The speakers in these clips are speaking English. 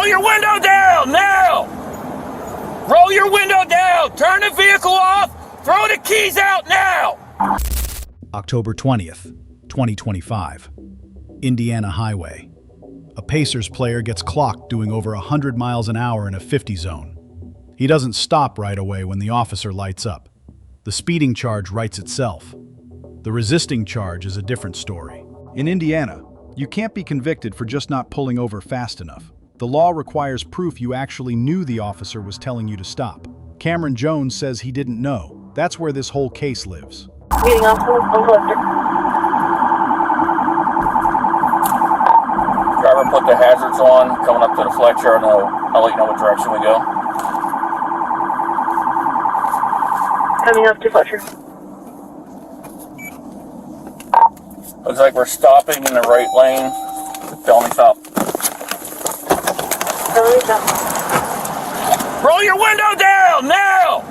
Roll your window down, now! Roll your window down! Turn the vehicle off! Throw the keys out now! October 20th, 2025. Indiana Highway. A Pacers player gets clocked doing over 100 miles an hour in a 50 zone. He doesn't stop right away when the officer lights up. The speeding charge writes itself. The resisting charge is a different story. In Indiana, you can't be convicted for just not pulling over fast enough. The law requires proof you actually knew the officer was telling you to stop. Kam Jones says he didn't know. That's where this whole case lives. Meeting officer, on collector. Driver, put the hazards on, coming up to the Fletcher. I'll let you know what direction we go. Coming up to Fletcher. Looks like we're stopping in the right lane. Felony stop. Felony stop. Roll your window down, now!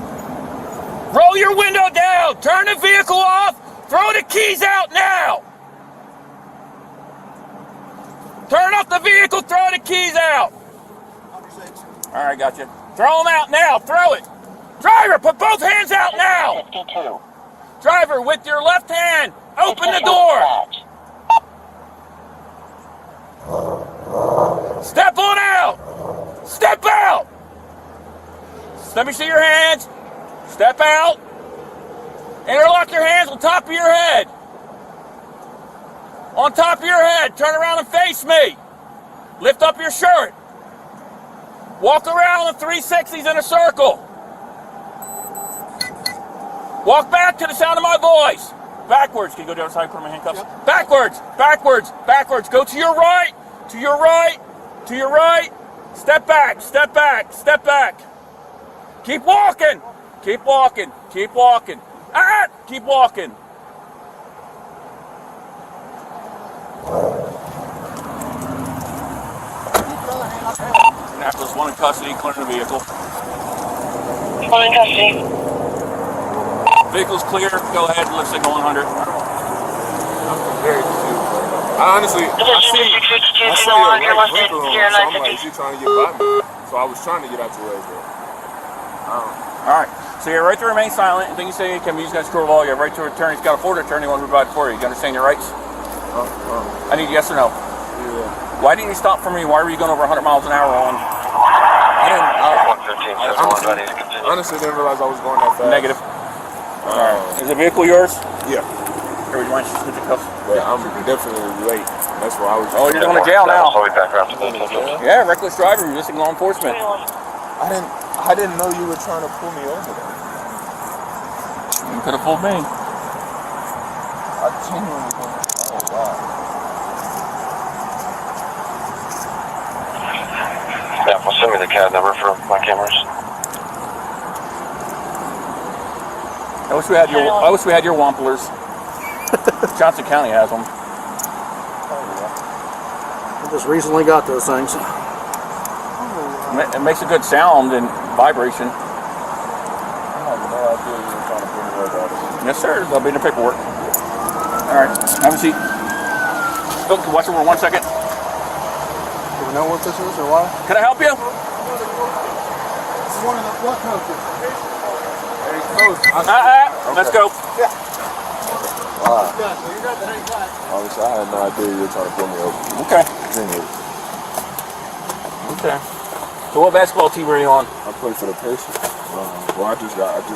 Roll your window down! Turn the vehicle off! Throw the keys out now! Turn off the vehicle, throw the keys out! Alright, gotcha. Throw them out now, throw it! Driver, put both hands out now! 52. Driver, with your left hand, open the door! Step on out! Step out! Let me see your hands. Step out. Interlock your hands on top of your head. On top of your head. Turn around and face me. Lift up your shirt. Walk around in 360s in a circle. Walk back to the sound of my voice. Backwards. Can you go to the other side and put my handcuffs? Yep. Backwards. Backwards. Backwards. Go to your right. To your right. To your right. Step back. Step back. Step back. Keep walking. Keep walking. Keep walking. Keep walking. Indianapolis, one in custody, clearing the vehicle. One in custody. Vehicle's clear. Go ahead. Left signal 100. I honestly, I saw your right blinker on, so I'm like, is you trying to get by me? So I was trying to get out your way, bro. All right. So you have right to remain silent. Anything you say can be used against court of law. You have right to return. He's got a Florida attorney who wants to provide for you. You understand your rights? I need yes or no. Yeah. Why didn't you stop for me? Why were you going over 100 miles an hour on? Honestly, didn't realize I was going that fast. Negative. All right. Is the vehicle yours? Yeah. Here, would you mind switching your cuffs? But I'm definitely late. That's why I was. Oh, you're going to jail now. Yeah. Yeah, reckless driving, resisting law enforcement. I didn't know you were trying to pull me over there. You could have fooled me. I genuinely thought, oh wow. Yeah, well, send me the CAD number for my cameras. I wish we had your Wamplers. Johnson County has them. I just recently got those things. It makes a good sound and vibration. I had no idea you were trying to pull me over. Yes, sir. That'll be in the paperwork. All right. Have a seat. Oh, watch it for 1 second. Do we know what this is or why? Can I help you? One of the what coaches? Let's go. Yeah. Alright. Yeah, so you got the hang back. Obviously, I had no idea you were trying to pull me over. Okay. Genuinely. Okay. So what basketball team are you on? I play for the Pacers. Well, I just got here.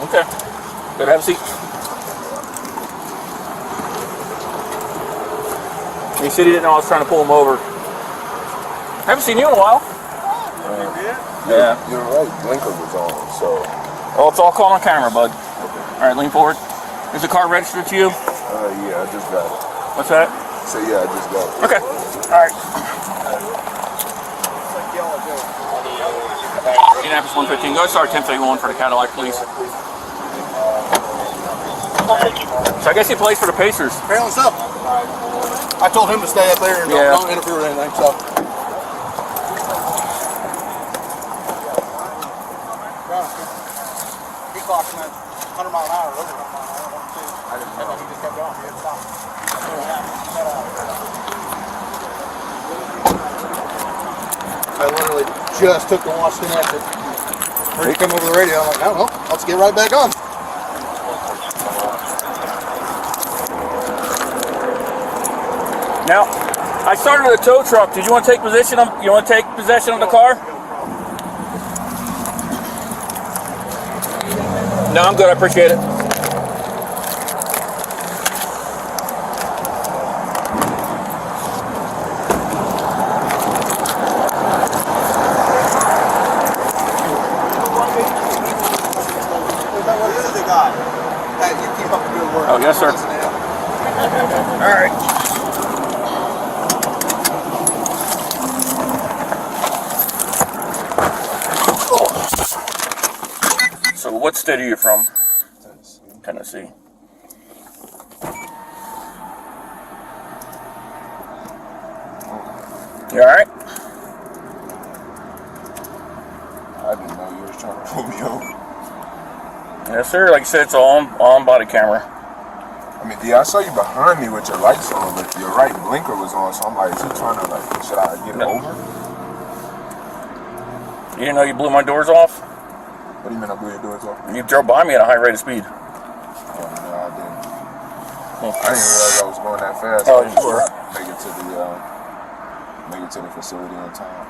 Okay. Good. Have a seat. You said he didn't know I was trying to pull him over. Haven't seen you in a while. Yeah. You're right. Blinker was on, so. Well, it's all caught on camera, bud. Okay. All right, lean forward. Is the car registered to you? Yeah, I just got it. What's that? So yeah, I just got it. Okay. All right. Indianapolis 115. Go start 1031 for the Cadillac, please. So I guess he plays for the Pacers. Apparently so. I told him to stay up there and don't interfere with anything, so. He clocked him at 100 mile an hour, over 100 mile an hour, I didn't know. He just kept going. He didn't stop. literally just took the Washington exit. He come over the radio. I'm like, oh, well, let's get right back on. Now, I started a tow truck. Did you want to take possession of the car? No, I'm good. I appreciate it. Hey, you keep up the good work. Oh, yes, sir. All right. So what state are you from? Tennessee. You alright? I didn't know you was trying to pull me over. Yes, sir. Like I said, it's all on body camera. I mean, yeah, I saw you behind me with your lights on, but your right blinker was on, so I'm like, is he trying to, like, should I get it over? You didn't know you blew my doors off? What do you mean I blew your doors off? You drove by me at a high rate of speed. Oh, no, I didn't. I didn't realize I was going that fast. Oh, I was sure. make it to the facility on time.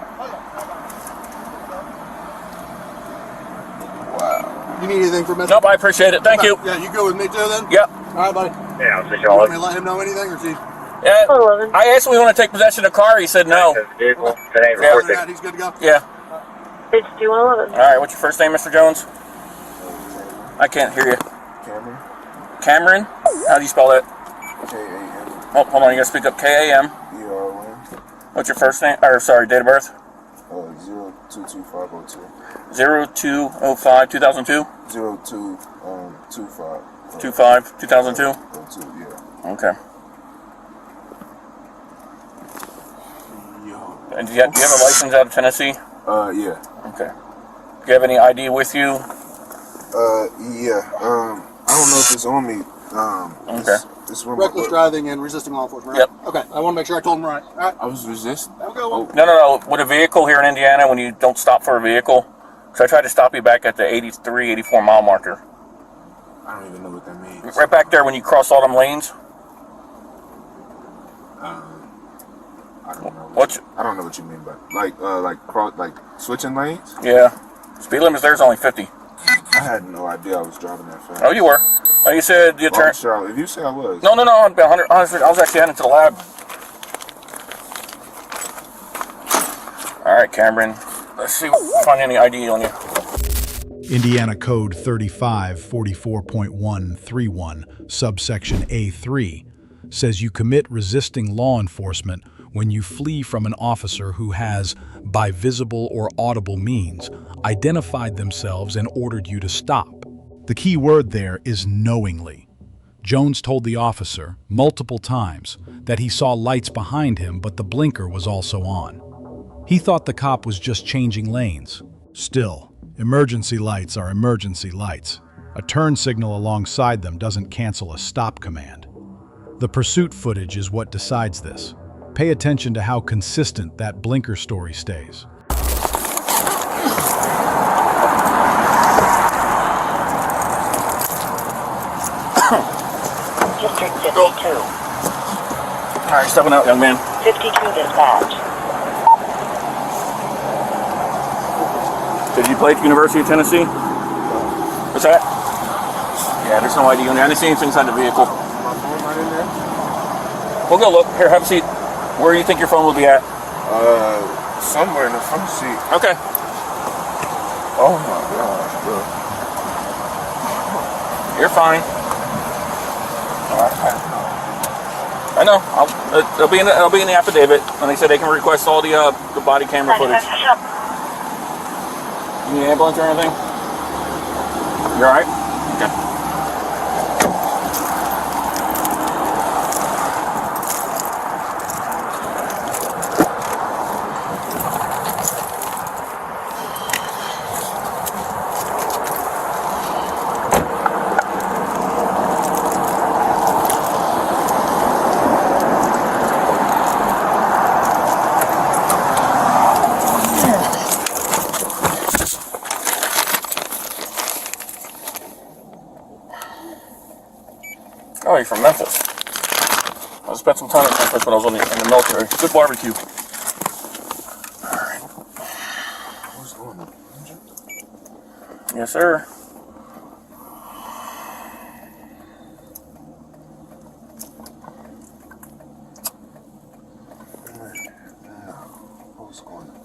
Wow. You need anything from Mr. Nope, I appreciate it. Thank you. Yeah, you go with me too then? Yep. All right, buddy. Yeah, I'll switch You all want me to let him know anything, or is he? Yeah, 11. I asked him if we want to take possession of the car. He said no. Vehicle today, Yeah. Other than that, he's good to go? Yeah. It's 211. All right. What's your first name, Mr. Jones? I can't hear you. Cameron? Cameron? How do you spell that? K-A-M-E-R-O-N. Oh, hold on. You gotta speak up. K-A-M. What's your first name? Or sorry, date of birth? 022502. 0205 2002. 0225. 25 2002. 02, yeah. Okay. And do you have a license out of Tennessee? Yeah. Okay. Do you have any ID with you? Yeah. I don't know if it's on me. Okay. It's from Reckless driving and resisting law enforcement, right? Yep. Okay, I want to make sure I told him right. All right. I was resisting. Have a good one. No. With a vehicle here in Indiana, when you don't stop for a vehicle, so I tried to stop you back at the 83, 84 mile marker. I don't even know what that means. Right back there when you cross all them lanes. I don't know. I don't know what you mean by like switching lanes. Yeah. Speed limit there's only 50. I had no idea I was driving that fast. Oh, you were. Oh, you said you turned. Sure, if you say I was. No. I'm 100. I was actually heading to the lab. All right, Cameron. Let's see if we can find any ID on you. Indiana Code 3544.131, subsection A3, says you commit resisting law enforcement when you flee from an officer who has, by visible or audible means, identified themselves and ordered you to stop. The key word there is knowingly. Jones told the officer, multiple times, that he saw lights behind him, but the blinker was also on. He thought the cop was just changing lanes. Still, emergency lights are emergency lights. A turn signal alongside them doesn't cancel a stop command. The pursuit footage is what decides this. Pay attention to how consistent that blinker story stays. District 52. All right, stepping out, young man. 52 dispatch. Did you play at the University of Tennessee? What's that? Yeah, there's no ID on there. I didn't see anything inside the vehicle. My phone right in there? We'll go look. Here, have a seat. Where do you think your phone will be at? Somewhere in the front seat. Okay. Oh my gosh, bro. You're fine. I know. It'll be in the affidavit, and they said they can request all the body camera footage. You need an ambulance or anything? You all right? Okay. Oh, you're from Memphis. I spent some time in Memphis when I was in the military. Good barbecue. Alright. What's going on? Yes, sir. What's going on?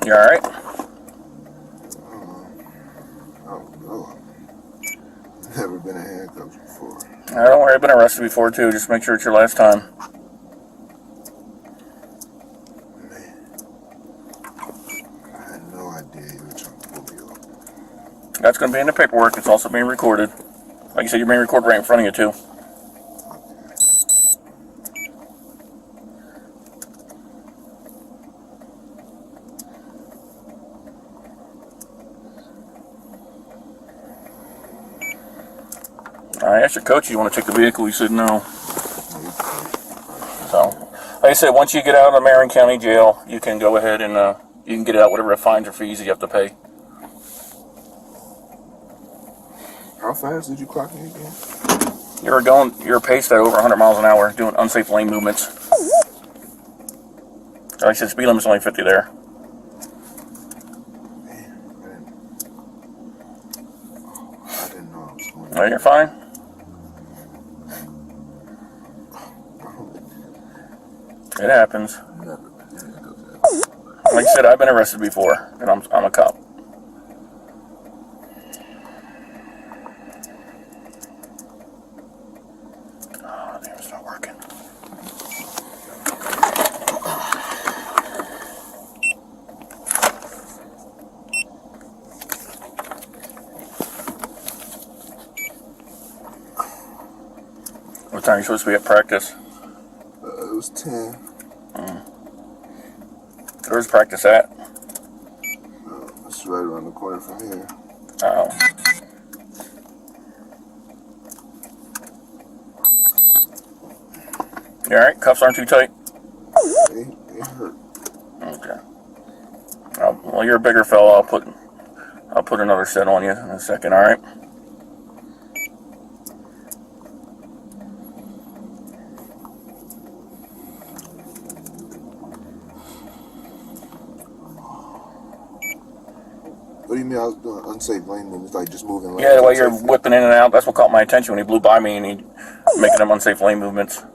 You alright? I don't know. Never been in handcuffs before. Don't worry, I've been arrested before too. Just make sure it's your last time. Man. I had no idea you were trying to pull me over. That's going to be in the paperwork. It's also being recorded. Like you said, you're being recorded right in front of you too. I asked your coach, you want to take the vehicle? He said no. So, like I said, once you get out of Marion County Jail, you can go ahead and you can get out whatever fines or fees you have to pay. How fast did you clock me again? You were paced at over 100 miles an hour, doing unsafe lane movements. Like I said, speed limit's only 50 there. Man, I didn't know I was going No, you're fine. It happens. Never been in handcuffs. Like I said, I've been arrested before, and I'm a cop. Oh, damn, it's not working. What time are you supposed to be at practice? It was 10. Where's practice at? It's right around the corner from here. Oh. You alright? Cuffs aren't too tight? It hurt. Okay. Well, you're a bigger fellow. I'll put another set on you in a second, alright? What do you mean I was doing unsafe lane movements, like just moving lanes? Yeah, the way you're whipping in and out, that's what caught my attention when he blew by me and he making them unsafe lane movements. Man,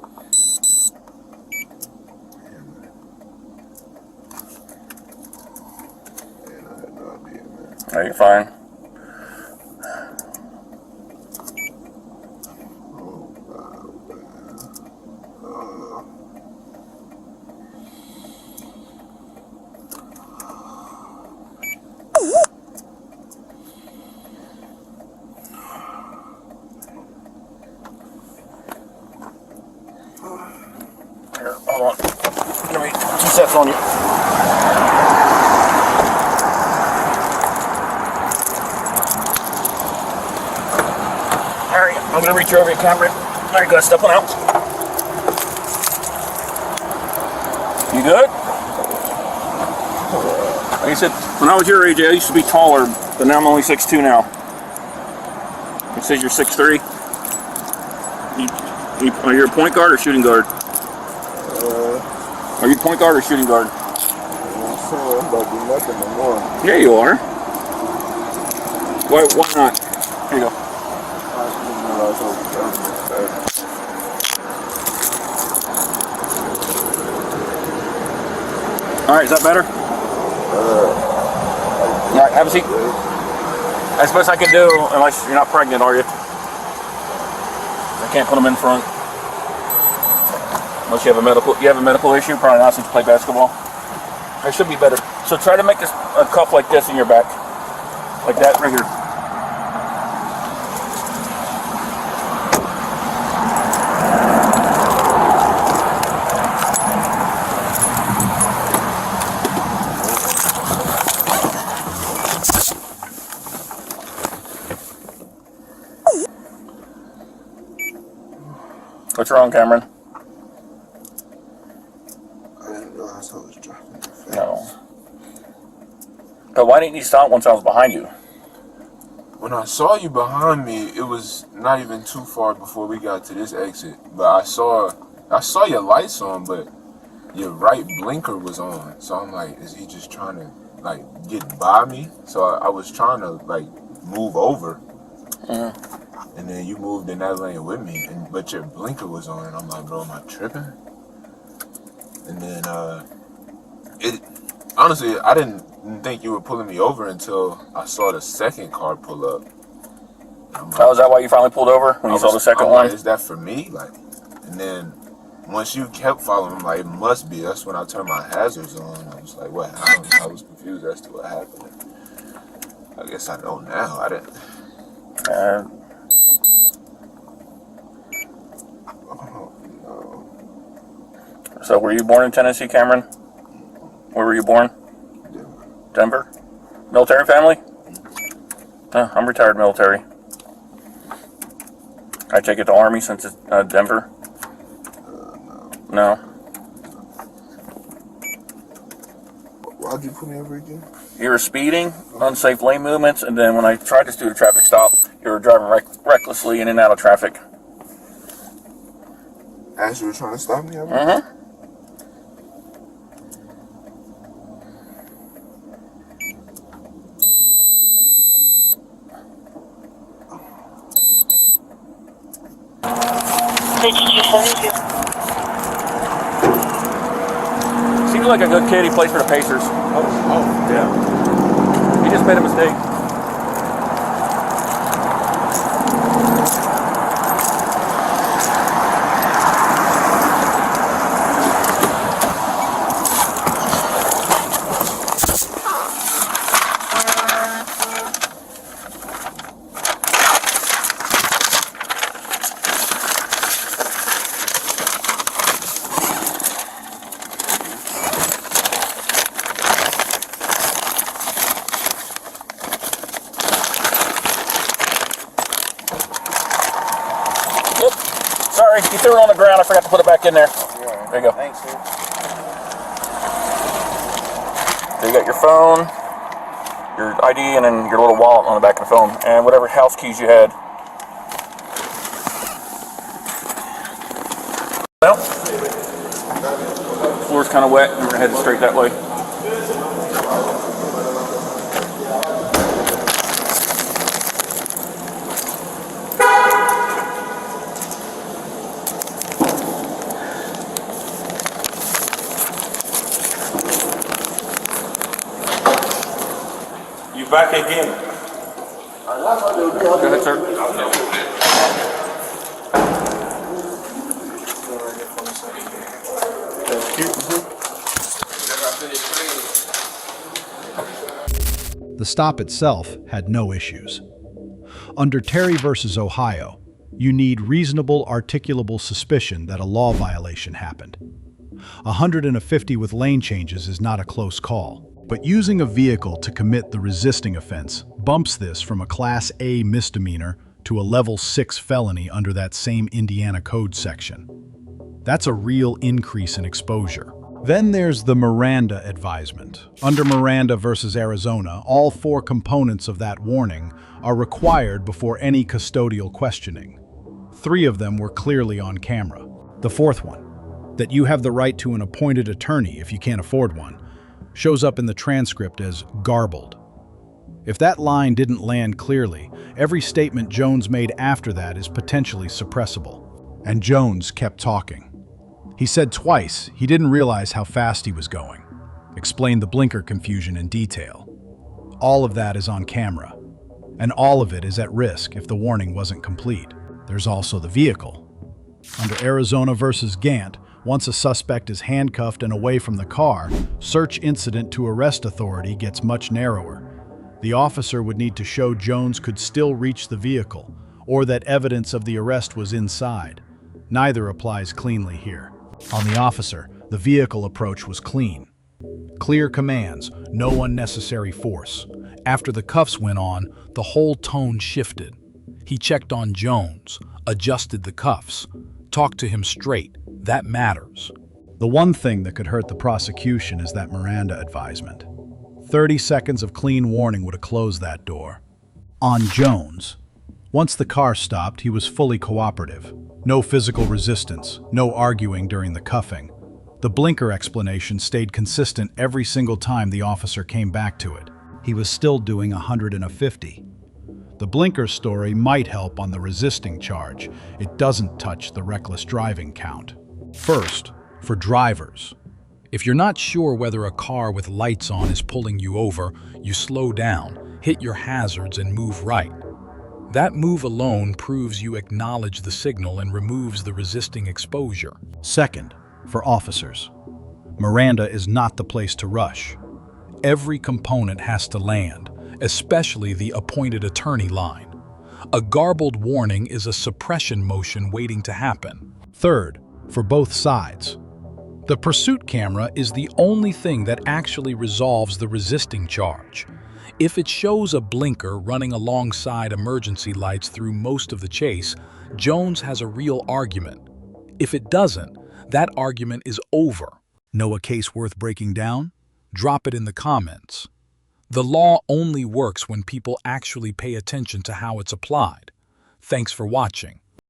I had no idea, man. No, you're fine. Oh, wow, man. Here, hold on. Give me 2 sets on you. Alright, I'm gonna reach over your camera. There you go, step on out. You good? Like I said, when I was your age, I used to be taller, but now I'm only 6'2" now. It says you're 6'3". Are you a point guard or shooting guard? Are you point guard or shooting guard? I'm saying I'm about to do nothing no more. Yeah, you are. Why not? Here you go. I didn't realize I was done. Alright, is that better? Alright, have a seat. That's the best I can do, unless you're not pregnant, are you? I can't put them in front. Unless you have a medical issue, probably not since you play basketball. It should be better. So try to make this a cuff like this in your back. Like that right here. What's wrong, Cameron? But why didn't you stop once I was behind you? When I saw you behind me, it was not even too far before we got to this exit. But I saw your lights on, but your right blinker was on. So I'm like, is he just trying to like get by me? So I was trying to like move over. And then you moved in that lane with me, but your blinker was on, and I'm like, bro, am I tripping? And then honestly, I didn't think you were pulling me over until I saw the second car pull up. Oh, is that why you finally pulled over when you saw the second one? Like, is that for me? Like, and then once you kept following, I'm like, it must be. That's when I turned my hazards on. I was like, what happened? I was confused as to what happened. I guess I know now. I didn't. So were you born in Tennessee, Cameron? Where were you born? Denver? Military family? I'm retired military. I take it to Army since it's Denver? No. Why'd you put me over again? You were speeding, unsafe lane movements, and then when I tried to do a traffic stop, you were driving recklessly in and out of traffic. As you were trying to stop me? Seems like a good kid. He plays for the Pacers. Oh. Yeah. He just made a mistake. Sorry, you threw it on the ground. I forgot to put it back in there. There you go. Thanks, dude. So you got your phone, your ID, and then your little wallet on the back of the phone, and whatever house keys you had. Well, the floor's kind of wet. We're headed straight that way. You back again? Go ahead, sir. The stop itself had no issues. Under Terry versus Ohio, you need reasonable articulable suspicion that a law violation happened. 150 with lane changes is not a close call, but using a vehicle to commit the resisting offense bumps this from a Class A misdemeanor to a Level 6 felony under that same Indiana Code section. That's a real increase in exposure. Then there's the Miranda advisement. Under Miranda versus Arizona, all 4 components of that warning are required before any custodial questioning. 3 of them were clearly on camera. The 4th one, that you have the right to an appointed attorney if you can't afford one, shows up in the transcript as garbled. If that line didn't land clearly, every statement Jones made after that is potentially suppressible. And Jones kept talking. He said twice he didn't realize how fast he was going, explained the blinker confusion in detail. All of that is on camera, and all of it is at risk if the warning wasn't complete. There's also the vehicle. Under Arizona versus Gant, once a suspect is handcuffed and away from the car, search incident to arrest authority gets much narrower. The officer would need to show Jones could still reach the vehicle, or that evidence of the arrest was inside. Neither applies cleanly here. On the officer, the vehicle approach was clean. Clear commands, no unnecessary force. After the cuffs went on, the whole tone shifted. He checked on Jones, adjusted the cuffs, talked to him straight. That matters. The one thing that could hurt the prosecution is that Miranda advisement. 30 seconds of clean warning would have closed that door. On Jones. Once the car stopped, he was fully cooperative. No physical resistance, no arguing during the cuffing. The blinker explanation stayed consistent every single time the officer came back to it. He was still doing 150. The blinker story might help on the resisting charge. It doesn't touch the reckless driving count. First, for drivers. If you're not sure whether a car with lights on is pulling you over, you slow down, hit your hazards, and move right. That move alone proves you acknowledge the signal and removes the resisting exposure. Second, for officers. Miranda is not the place to rush. Every component has to land, especially the appointed attorney line. A garbled warning is a suppression motion waiting to happen. Third, for both sides. The pursuit camera is the only thing that actually resolves the resisting charge. If it shows a blinker running alongside emergency lights through most of the chase, Jones has a real argument. If it doesn't, that argument is over. Know a case worth breaking down? Drop it in the comments. The law only works when people actually pay attention to how it's applied. Thanks for watching.